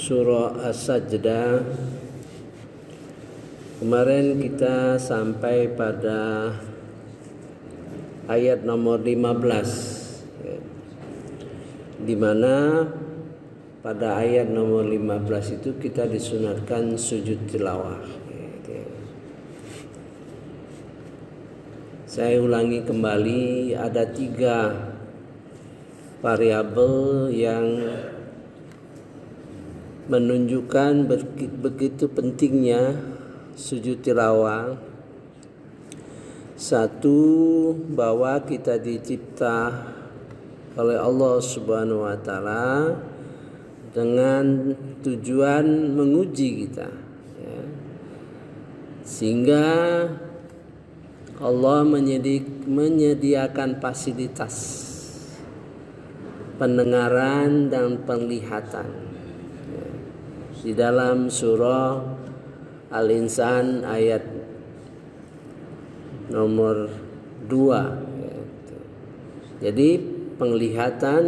surah As-Sajdah. Kemarin kita sampai pada ayat nomor 15, di mana pada ayat nomor 15 itu kita disunatkan sujud tilawah. Saya ulangi kembali, ada 3 variabel yang menunjukkan begitu pentingnya sujud tilawah. Satu, bahwa kita dicipta oleh Allah Subhanahu wa taala dengan tujuan menguji kita, ya. Sehingga Allah menyediakan fasilitas pendengaran dan penglihatan. Di dalam surah Al-Insan ayat nomor 2. Jadi penglihatan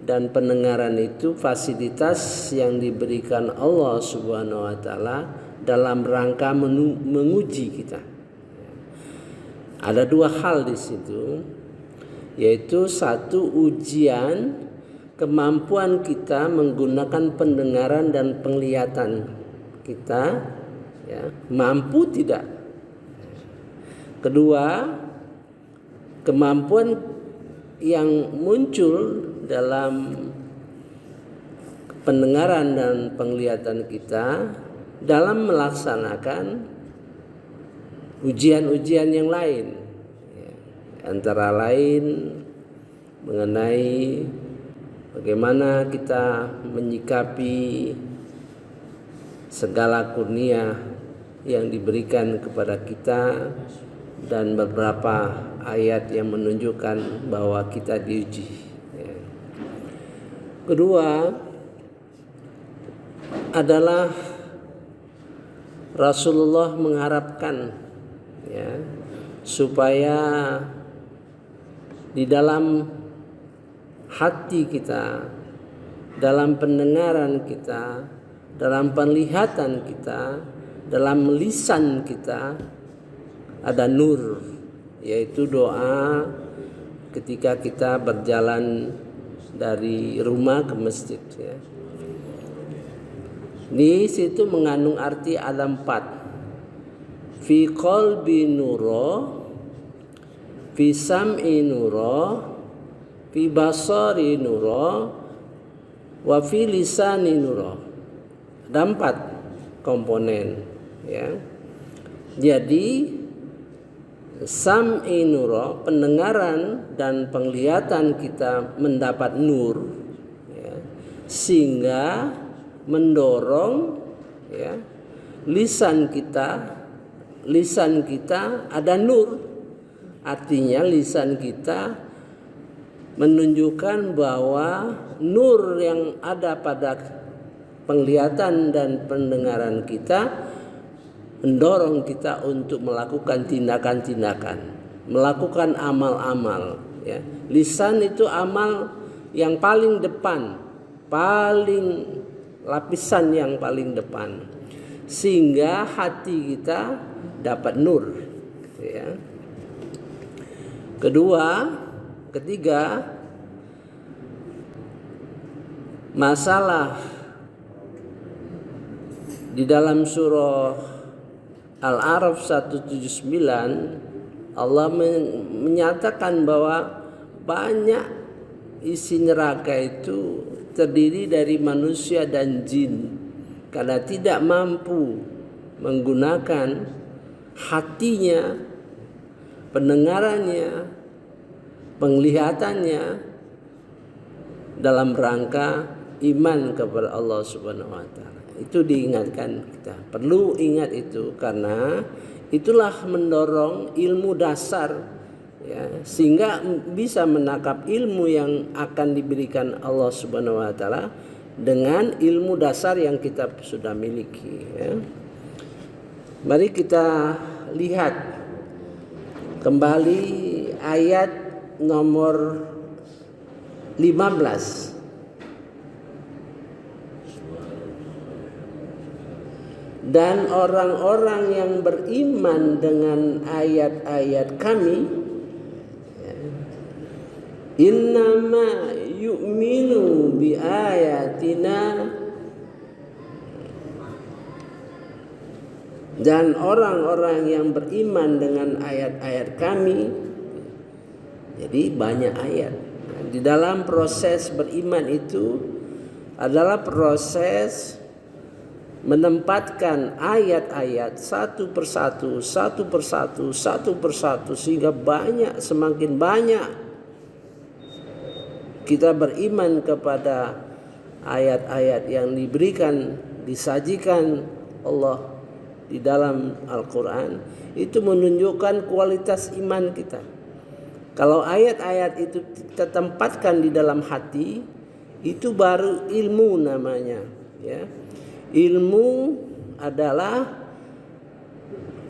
dan pendengaran itu fasilitas yang diberikan Allah Subhanahu wa taala dalam rangka menguji kita. Ada 2 hal di situ, yaitu satu, ujian kemampuan kita menggunakan pendengaran dan penglihatan kita, ya, mampu tidak. Kedua, kemampuan yang muncul dalam pendengaran dan penglihatan kita dalam melaksanakan ujian-ujian yang lain, ya, antara lain mengenai bagaimana kita menyikapi segala kurnia yang diberikan kepada kita, dan beberapa ayat yang menunjukkan bahwa kita diuji, ya. Kedua adalah Rasulullah mengharapkan, ya, supaya di dalam hati kita, dalam pendengaran kita, dalam penglihatan kita, dalam lisan kita ada nur, yaitu doa ketika kita berjalan dari rumah ke masjid, ya. Di situ mengandung arti ada 4. Fi qalbi nuro, fi sam'i nuro, fi basari nuro, wa fi lisani nuro. Ada 4 komponen, ya. Jadi sam'i nuro, pendengaran dan penglihatan kita mendapat nur, ya, sehingga mendorong, ya, lisan kita ada nur. Artinya lisan kita menunjukkan bahwa nur yang ada pada penglihatan dan pendengaran kita mendorong kita untuk melakukan tindakan-tindakan, melakukan amal-amal, ya. Lisan itu amal yang paling depan, lapisan yang paling depan, sehingga hati kita dapat nur, ya. Ketiga, masalah di dalam surah Al-A'raf 179, Allah menyatakan bahwa banyak isi neraka itu terdiri dari manusia dan jin, karena tidak mampu menggunakan hatinya, pendengarannya, penglihatannya dalam rangka iman kepada Allah Subhanahu wa taala. Itu diingatkan, kita perlu ingat itu, karena itulah mendorong ilmu dasar, ya, sehingga bisa menangkap ilmu yang akan diberikan Allah Subhanahu wa taala dengan ilmu dasar yang kita sudah miliki, ya. Mari kita lihat kembali ayat nomor 15. Dan orang-orang yang beriman dengan ayat-ayat kami, innama yu'minu bi ayatina, dan orang-orang yang beriman dengan ayat-ayat kami. Jadi banyak ayat. Di dalam proses beriman itu adalah proses menempatkan ayat-ayat satu persatu sehingga semakin banyak kita beriman kepada ayat-ayat yang disajikan Allah di dalam Al-Quran. Itu menunjukkan kualitas iman kita. Kalau ayat-ayat itu kita tempatkan di dalam hati, itu baru ilmu namanya, ya. Ilmu adalah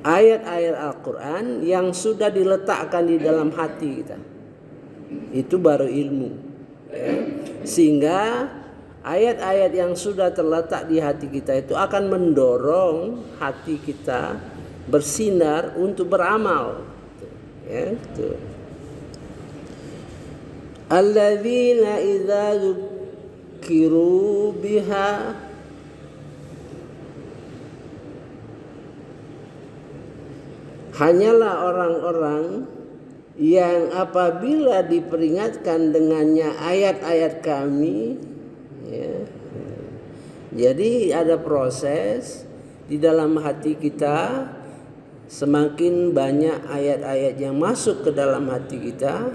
ayat-ayat Al-Quran yang sudah diletakkan di dalam hati kita. Itu baru ilmu, ya. Sehingga ayat-ayat yang sudah terletak di hati kita itu akan mendorong hati kita bersinar untuk beramal, ya, itu. Alladzina idza dzukiru biha, hanyalah orang-orang yang apabila diperingatkan dengannya ayat-ayat kami, ya. Jadi ada proses di dalam hati kita. Semakin banyak ayat-ayat yang masuk ke dalam hati kita,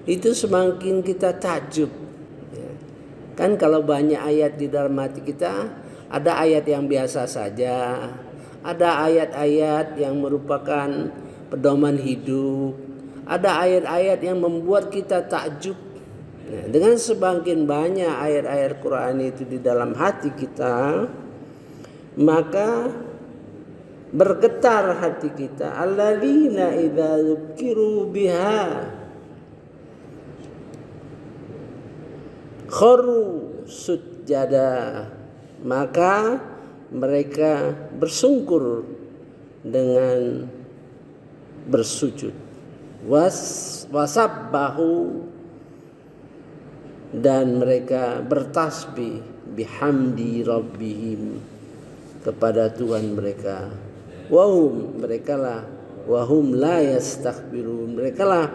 itu semakin kita takjub, ya. Kan kalau banyak ayat di dalam hati kita, ada ayat yang biasa saja, ada ayat-ayat yang merupakan pedoman hidup, ada ayat-ayat yang membuat kita takjub. Nah, dengan semakin banyak ayat-ayat Quran itu di dalam hati kita, maka bergetar hati kita. Alladzina idza dzukiru biha kharu sujada, maka mereka bersungkur dengan bersujud. Wasabbahu, dan mereka bertasbih bihamdi rabbihim, kepada Tuhan mereka. Mereka lah wahum la yastakbirun, mereka lah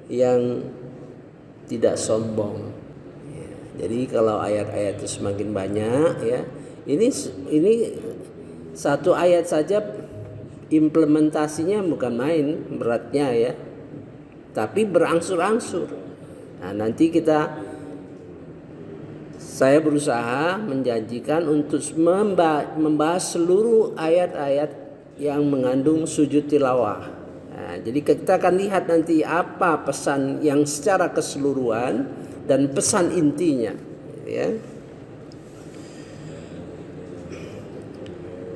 yang tidak sombong. Jadi kalau ayat-ayat itu semakin banyak, ya, ini satu ayat saja implementasinya bukan main beratnya, ya, tapi berangsur-angsur. Nah, nanti saya berusaha menjanjikan untuk membahas seluruh ayat-ayat yang mengandung sujud tilawah. Nah, jadi kita akan lihat nanti apa pesan yang secara keseluruhan dan pesan intinya, ya.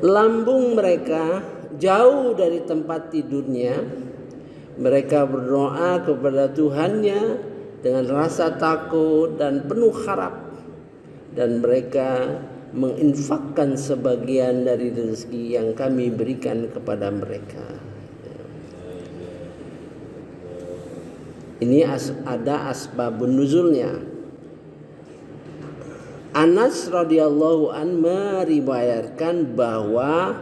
Lambung mereka jauh dari tempat tidurnya, mereka berdoa kepada Tuhannya dengan rasa takut dan penuh harap, dan mereka menginfakkan sebagian dari rezeki yang kami berikan kepada mereka. Ini ada asbabun nuzulnya. Anas radhiyallahu an meriwayatkan bahwa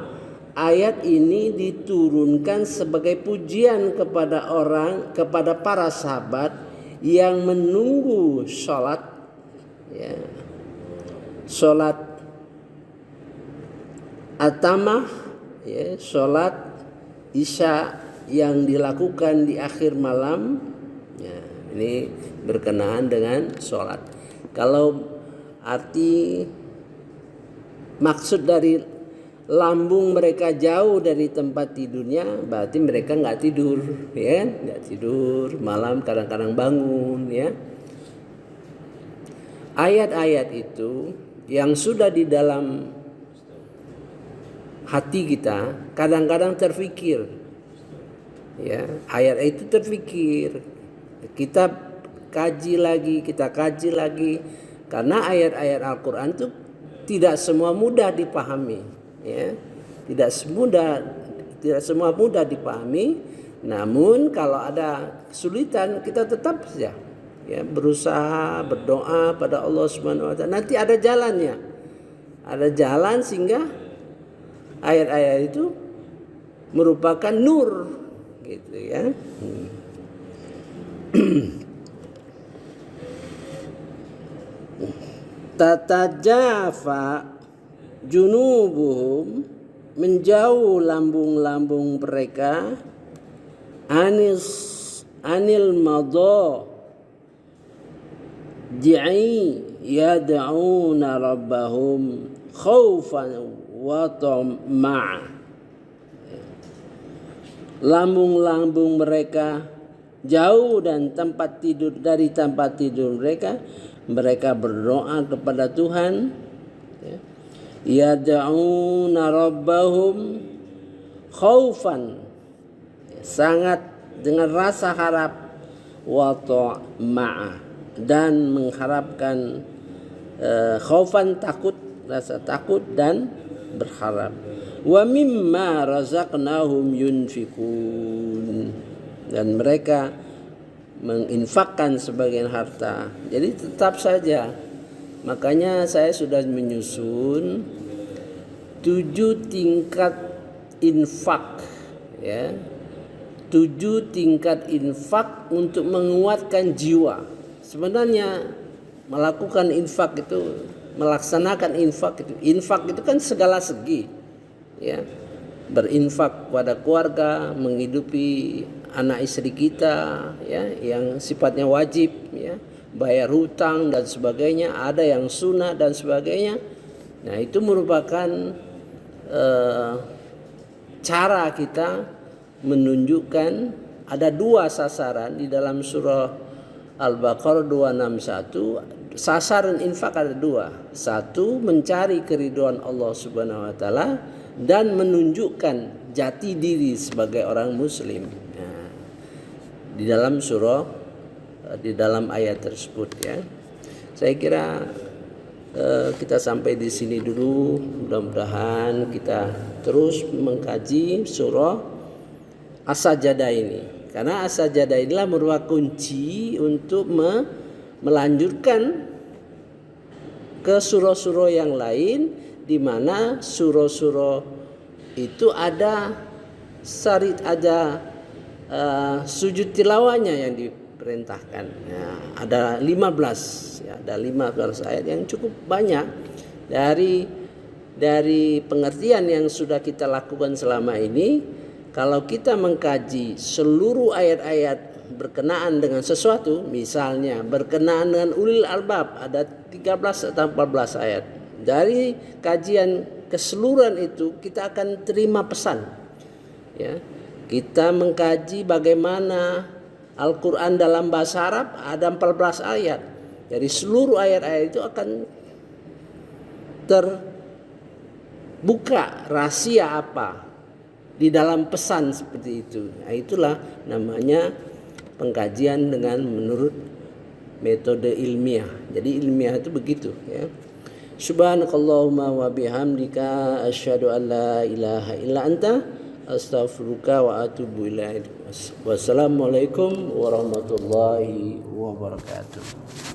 ayat ini diturunkan sebagai pujian kepada para sahabat yang menunggu sholat, ya, sholat atamah, ya, sholat isya yang dilakukan di akhir malam. Ya, ini berkenaan dengan sholat. Kalau arti maksud dari lambung mereka jauh dari tempat tidurnya, berarti mereka nggak tidur, ya, nggak tidur malam, kadang-kadang bangun, ya. Ayat-ayat itu yang sudah di dalam hati kita kadang-kadang terfikir, ya, ayat itu terfikir. Kita kaji lagi, karena ayat-ayat Al-Quran itu tidak semua mudah dipahami, ya. Tidak semua mudah dipahami. Namun kalau ada kesulitan kita tetap saja ya berusaha berdoa pada Allah Subhanahu wa taala. Nanti ada jalannya. Ada jalan sehingga ayat-ayat itu merupakan nur gitu ya. Tatajafa junubuhum, menjauh lambung-lambung mereka, anil madha ji'i yad'una rabbahum khaufan wa tama'a. Lambung-lambung mereka jauh dan dari tempat tidur mereka berdoa kepada Tuhan, yad'una rabbahum khaufan, sangat dengan rasa harap, wa tama'a, dan mengharapkan, khaufan takut, rasa takut dan berharap. Wa mimma razaqnahum yunfikun, dan mereka menginfakkan sebagian harta. Jadi tetap saja, makanya saya sudah menyusun 7 tingkat infak ya. 7 tingkat infak untuk menguatkan jiwa. Sebenarnya melakukan infak itu, melaksanakan infak itu kan segala segi ya. Berinfak pada keluarga, menghidupi anak istri kita ya, yang sifatnya wajib ya, bayar hutang dan sebagainya, ada yang sunnah dan sebagainya. Nah, itu merupakan cara kita menunjukkan ada 2 sasaran di dalam surah Al-Baqarah 261. Sasaran infak ada 2. Satu, mencari keridhaan Allah Subhanahu wa taala dan menunjukkan jati diri sebagai orang muslim. Nah, di dalam ayat tersebut ya. Saya kira kita sampai di sini dulu. Mudah-mudahan kita terus mengkaji surah As-Sajdah ini. Karena As-Sajdah inilah merupakan kunci untuk melanjutkan ke surah-surah yang lain, di mana surah-surah itu ada sujud tilawahnya yang diperintahkan. Ya, ada 15 ya, ada 15 ayat yang cukup banyak dari pengertian yang sudah kita lakukan selama ini. Kalau kita mengkaji seluruh ayat-ayat berkenaan dengan sesuatu, misalnya berkenaan dengan ulil albab, ada 13 atau 14 ayat. Dari kajian keseluruhan itu kita akan terima pesan ya. Kita mengkaji bagaimana Al-Quran dalam bahasa Arab, ada 14 ayat. Dari seluruh ayat-ayat itu akan terbuka rahasia apa di dalam pesan seperti itu. Nah, itulah namanya pengkajian dengan menurut metode ilmiah. Jadi ilmiah itu begitu ya. Subhanakallahumma wa bihamdika asyhadu an la ilaha illa anta astaghfiruka wa atubu ilaik. Wassalamualaikum warahmatullahi wabarakatuh.